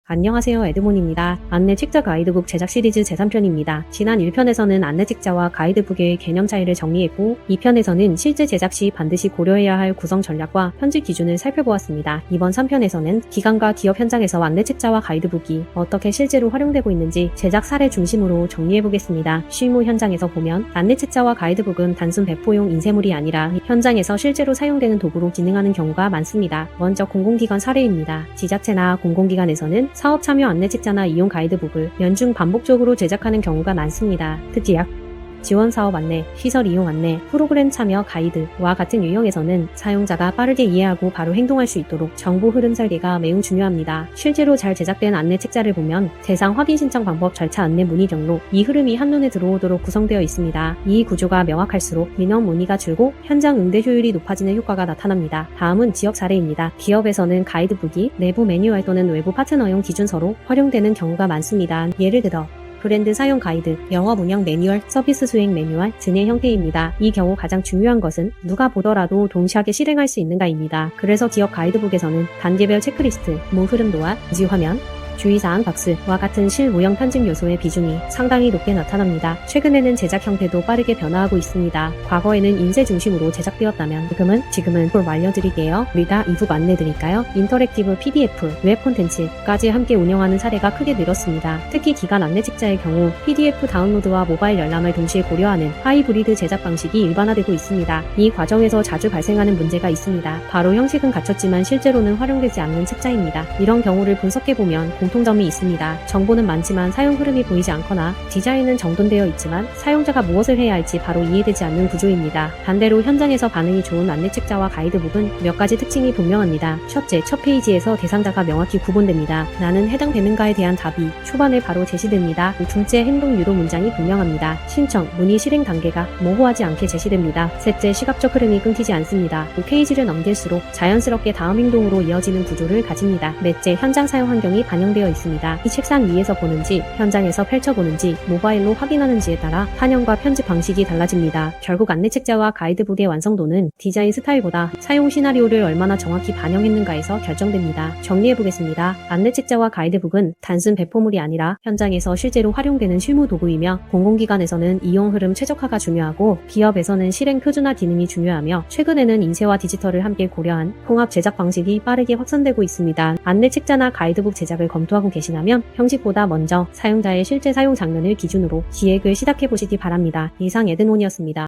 안녕하세요, 에드몬입니다. 안내 책자 가이드북 제작 시리즈 제3편입니다. 지난 1편에서는 안내 책자와 가이드북의 개념 차이를 정리했고 2편에서는 실제 제작 시 반드시 고려해야 할 구성 전략과 편집 기준을 살펴보았습니다. 이번 3편에서는 기관과 기업 현장에서 안내 책자와 가이드북이 어떻게 실제로 활용되고 있는지 제작 사례 중심으로 정리해보겠습니다. 실무 현장에서 보면 안내 책자와 가이드북은 단순 배포용 인쇄물이 아니라 현장에서 실제로 사용되는 도구로 기능하는 경우가 많습니다. 먼저 공공기관 사례입니다. 지자체나 공공기관에서는 사업 참여 안내 책자나 이용 가이드북을 연중 반복적으로 제작하는 경우가 많습니다. 특히 약 지원 사업 안내, 시설 이용 안내, 프로그램 참여 가이드와 같은 유형에서는 사용자가 빠르게 이해하고 바로 행동할 수 있도록 정보 흐름 설계가 매우 중요합니다. 실제로 잘 제작된 안내 책자를 보면 대상 확인 신청 방법, 절차, 안내 문의 경로, 이 흐름이 한눈에 들어오도록 구성되어 있습니다. 이 구조가 명확할수록 민원 문의가 줄고 현장 응대 효율이 높아지는 효과가 나타납니다. 다음은 지역 사례입니다. 기업에서는 가이드북이 내부 매뉴얼 또는 외부 파트너용 기준서로 활용되는 경우가 많습니다. 예를 들어 브랜드 사용 가이드, 영업 운영 매뉴얼, 서비스 수행 매뉴얼 등의 형태입니다. 이 경우 가장 중요한 것은 누가 보더라도 동시하게 실행할 수 있는가입니다. 그래서 기업 가이드북에서는 단계별 체크리스트, 흐름도와 유지 화면, 주의사항 박스와 같은 실무형 편집 요소의 비중이 상당히 높게 나타납니다. 최근에는 제작 형태도 빠르게 변화하고 있습니다. 과거에는 인쇄 중심으로 제작되었다면 지금은 볼 알려드릴게요. 우리가 이북 안내드릴까요? 인터랙티브 PDF, 웹 콘텐츠까지 함께 운영하는 사례가 크게 늘었습니다. 특히 기관 안내 책자의 경우 PDF 다운로드와 모바일 열람을 동시에 고려하는 하이브리드 제작 방식이 일반화되고 있습니다. 이 과정에서 자주 발생하는 문제가 있습니다. 바로 형식은 갖췄지만 실제로는 활용되지 않는 책자입니다. 이런 경우를 분석해보면 공통점이 있습니다. 정보는 많지만 사용 흐름이 보이지 않거나 디자인은 정돈되어 있지만 사용자가 무엇을 해야 할지 바로 이해되지 않는 구조입니다. 반대로 현장에서 반응이 좋은 안내 책자와 가이드북은 몇 가지 특징이 분명합니다. 첫째, 첫 페이지에서 대상자가 명확히 구분됩니다. 나는 해당되는가에 대한 답이 초반에 바로 제시됩니다. 둘째, 행동 유도 문장이 분명합니다. 신청, 문의 실행 단계가 모호하지 않게 제시됩니다. 셋째, 시각적 흐름이 끊기지 않습니다. 페이지를 넘길수록 자연스럽게 다음 행동으로 이어지는 구조를 가집니다. 넷째, 현장 사용 환경이 반영되어 있습니다. 이 책상 위에서 보는지, 현장에서 펼쳐보는지, 모바일로 확인하는지에 따라 환영과 편집 방식이 달라집니다. 결국 안내 책자와 가이드북의 완성도는 디자인 스타일보다 사용 시나리오를 얼마나 정확히 반영했는가에서 결정됩니다. 정리해보겠습니다. 안내 책자와 가이드북은 단순 배포물이 아니라 현장에서 실제로 활용되는 실무 도구이며 공공기관에서는 이용 흐름 최적화가 중요하고 기업에서는 실행 표준화 기능이 중요하며 최근에는 인쇄와 디지털을 함께 고려한 통합 제작 방식이 빠르게 확산되고 있습니다. 안내 책자나 가이드북 제작을 검토하고 계시다면 형식보다 먼저 사용자의 실제 사용 장면을 기준으로 기획을 시작해보시기 바랍니다. 이상 에드몬이었습니다.